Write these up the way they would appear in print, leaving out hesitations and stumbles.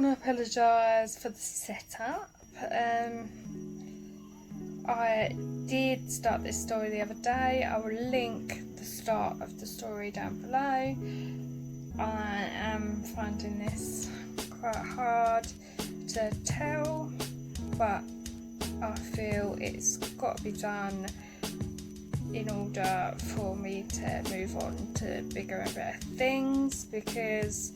want to apologise for the setup. I did start this story the other day. I will link the start of the story down below. I am finding this quite hard to tell, but I feel it's got to be done in order for me to move on to bigger and better things, because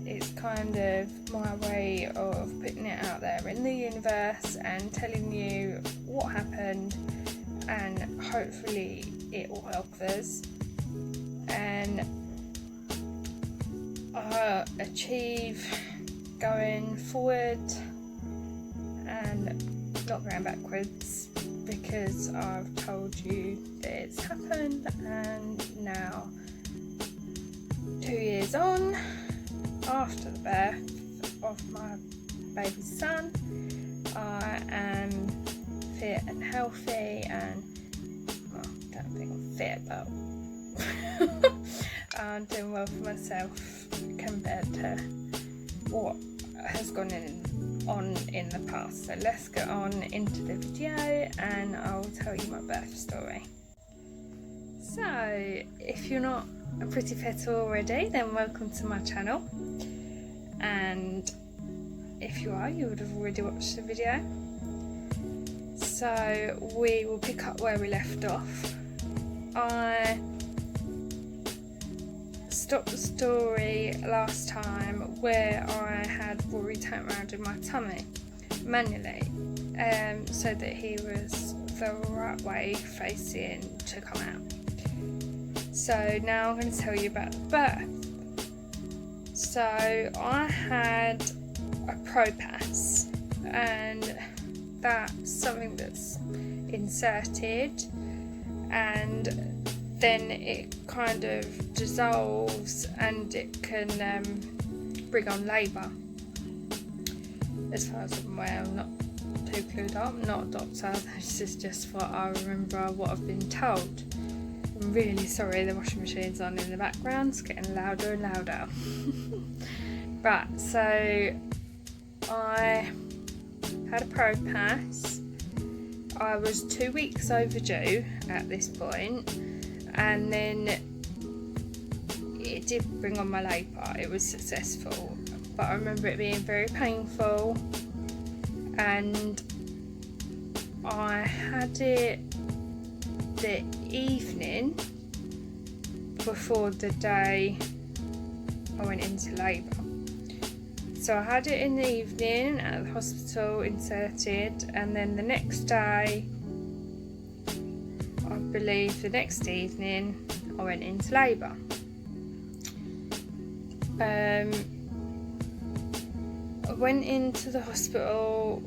it's kind of my way of putting it out there in the universe and telling you what happened, and hopefully it will help us and achieve going forward and not going backwards, because I've told you that it's happened, and now 2 years on, after the birth of my baby son, I am fit and healthy, and well, I don't think I'm fit, but I'm doing well for myself compared to what has gone on in the past. So let's get on into the video and I'll tell you my birth story. So if you're not a pretty pet already, then welcome to my channel, and if you are, you would have already watched the video. So we will pick up where we left off. I stopped the story last time where I had Rory turned around in my tummy manually, so that he was the right way facing to come out. So now I'm going to tell you about the birth. So I had a propass, and that's something that's inserted, and then it kind of dissolves and it can bring on labour. As far as I'm aware, I'm not too clued up. I'm not a doctor, this is just what I remember, what I've been told. I'm really sorry, the washing machine's on in the background, it's getting louder and louder. Right, so I had a propass. I was 2 weeks overdue at this point, and then it did bring on my labour. It was successful, but I remember it being very painful, and I had it the evening before the day I went into labour. So I had it in the evening at the hospital, inserted, and then the next day, I believe the next evening, I went into labour. I went into the hospital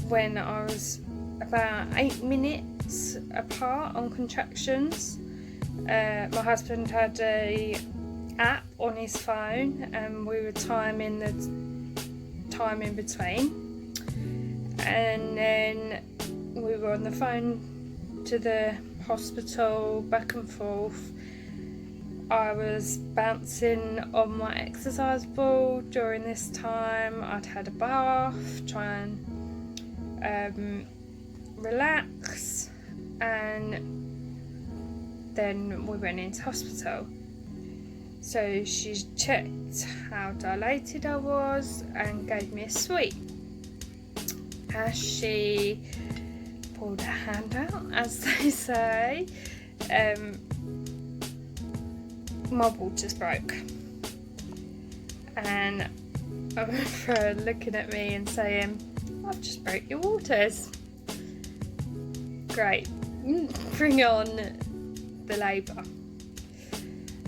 when I was about 8 minutes apart on contractions. My husband had a app on his phone, and we were timing the time in between, and then we were on the phone to the hospital back and forth. I was bouncing on my exercise ball during this time. I'd had a bath, try and relax, and then we went into hospital. So she checked how dilated I was and gave me a sweet. As she pulled her hand out, as they say, my waters broke. And I remember her looking at me and saying, "I've just broke your waters." Great, bring on the labour.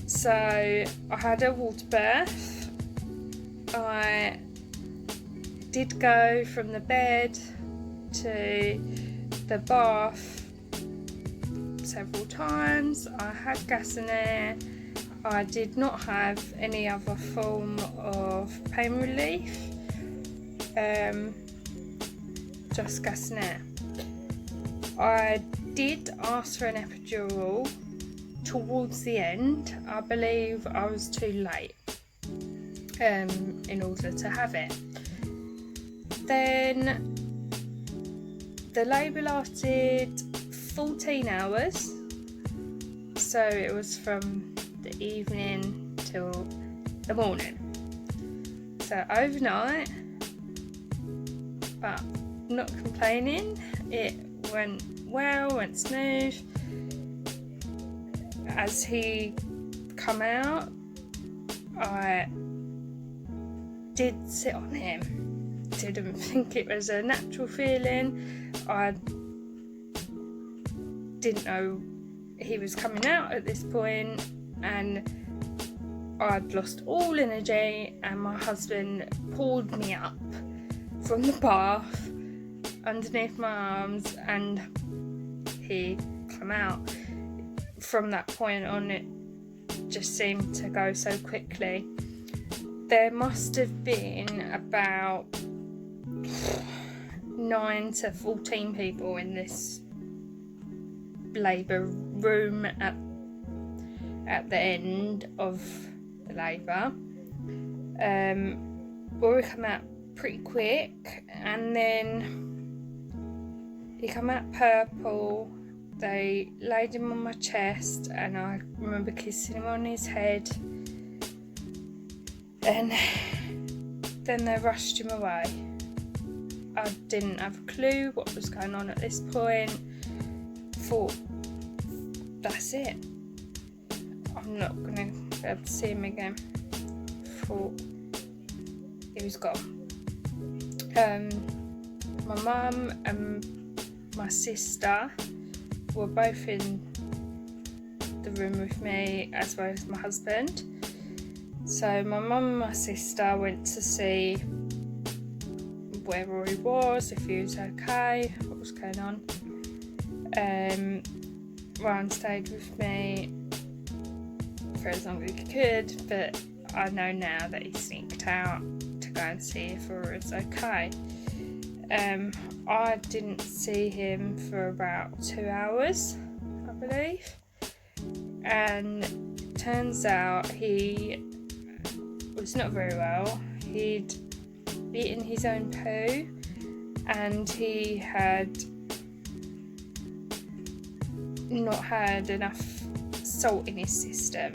So I had a water birth. I did go from the bed to the bath several times. I had gas and air. I did not have any other form of pain relief, just gas and air. I did ask for an epidural towards the end. I believe I was too late. in order to have it. Then the labour lasted 14 hours, so it was from the evening till the morning. So overnight, but not complaining. It went well, went smooth. As he come out, I did sit on him. Didn't think it was a natural feeling. I didn't know he was coming out at this point, and I'd lost all energy, and my husband pulled me up from the bath underneath my arms, and he came out. From that point on, it just seemed to go so quickly. There must have been about 9 to 14 people in this labour room at the end of the labour. Rory came out pretty quick, and then he came out purple. They laid him on my chest, and I remember kissing him on his head, and then they rushed him away. I didn't have a clue what was going on at this point. Thought, that's it, I'm not gonna be able to see him again. Thought he was gone. My mum and my sister were both in the room with me, as well as my husband. So my mum and my sister went to see where Rory was, if he was okay, what was going on. Ryan stayed with me for as long as he could, but I know now that he sneaked out to go and see if Rory was okay. I didn't see him for about 2 hours, I believe, and turns out he was not very well. He'd eaten his own poo, and he had not had enough salt in his system,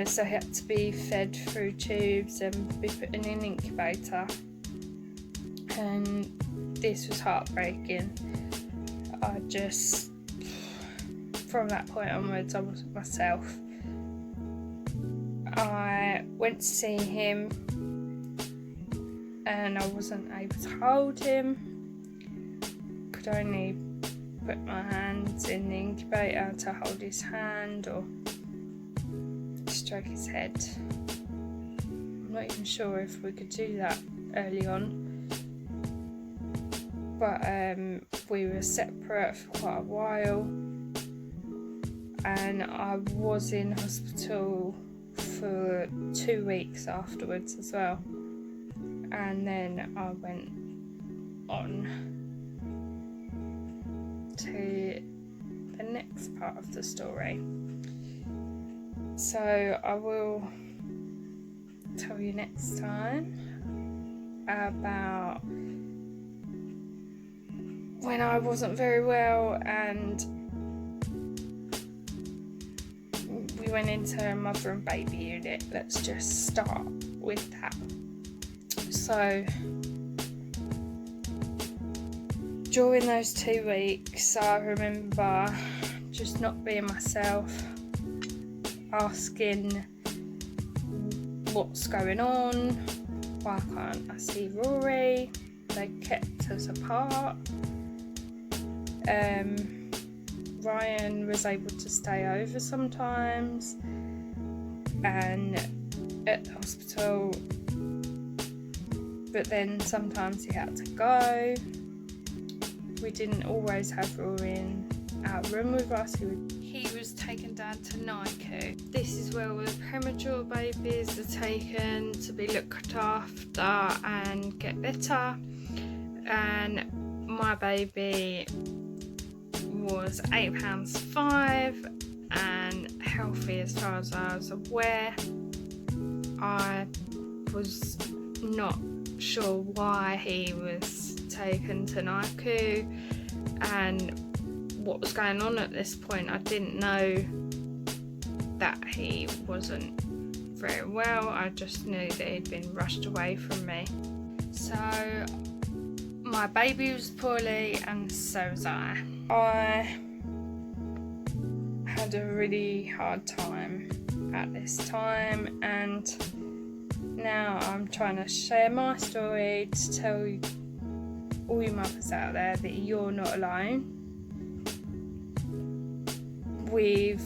so he had to be fed through tubes and be put in an incubator. And this was heartbreaking. I just, from that point onwards, I wasn't myself. I went to see him, and I wasn't able to hold him. Could only put my hands in the incubator to hold his hand or stroke his head. I'm not even sure if we could do that early on. But we were separate for quite a while, and I was in hospital for 2 weeks afterwards as well. And then I went on to the next part of the story. So I will tell you next time about when I wasn't very well and we went into a mother and baby unit. Let's just start with that. So during those 2 weeks, I remember just not being myself, asking what's going on, why can't I see Rory? They kept us apart. Ryan was able to stay over sometimes, and at the hospital, but then sometimes he had to go. We didn't always have Rory in our room with us. He was taken down to NICU. This is where all the premature babies are taken to be looked after and get better. And my baby was £8.5 and healthy as far as I was aware. I was not sure why he was taken to NICU and what was going on at this point. I didn't know that he wasn't very well. I just knew that he'd been rushed away from me. So my baby was poorly and so was I. I had a really hard time at this time, and now I'm trying to share my story to tell all you mothers out there that you're not alone. We've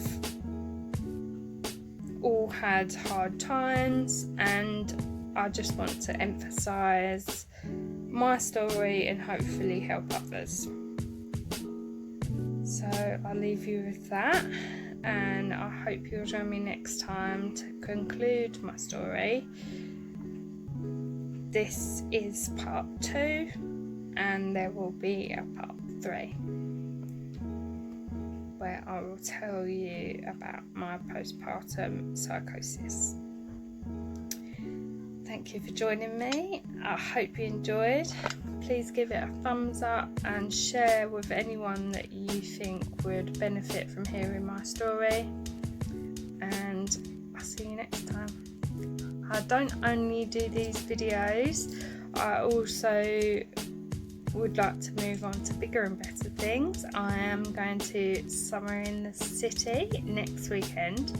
all had hard times, and I just want to emphasise my story and hopefully help others. So I'll leave you with that, and I hope you'll join me next time to conclude my story. This is part 2, and there will be a part 3 where I will tell you about my postpartum psychosis. Thank you for joining me. I hope you enjoyed. Please give it a thumbs up and share with anyone that you think would benefit from hearing my story. And I'll see you next time. I don't only do these videos, I also would like to move on to bigger and better things. I am going to Summer in the City next weekend,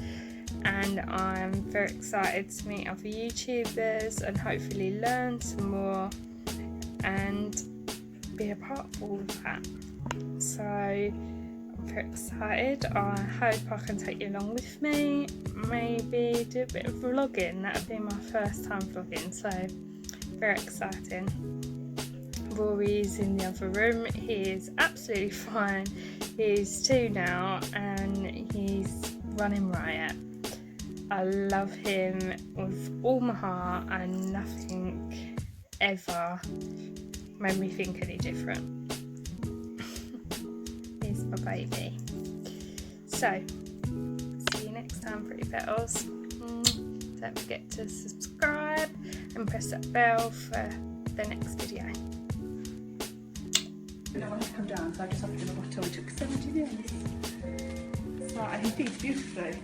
and I'm very excited to meet other YouTubers and hopefully learn some more and be a part of all of that. So I'm very excited. I hope I can take you along with me, maybe do a bit of vlogging. That'll be my first time vlogging, so very exciting. Rory's in the other room. He is absolutely fine. He's 2 now and he's running riot. I love him with all my heart, and nothing ever made me think any different. He's my baby. So, see you next time, pretty petals. Don't forget to subscribe and press that bell for the next video. I want to come down, so I just have to do my bottle. It took 70 years. Right, and he feeds beautifully.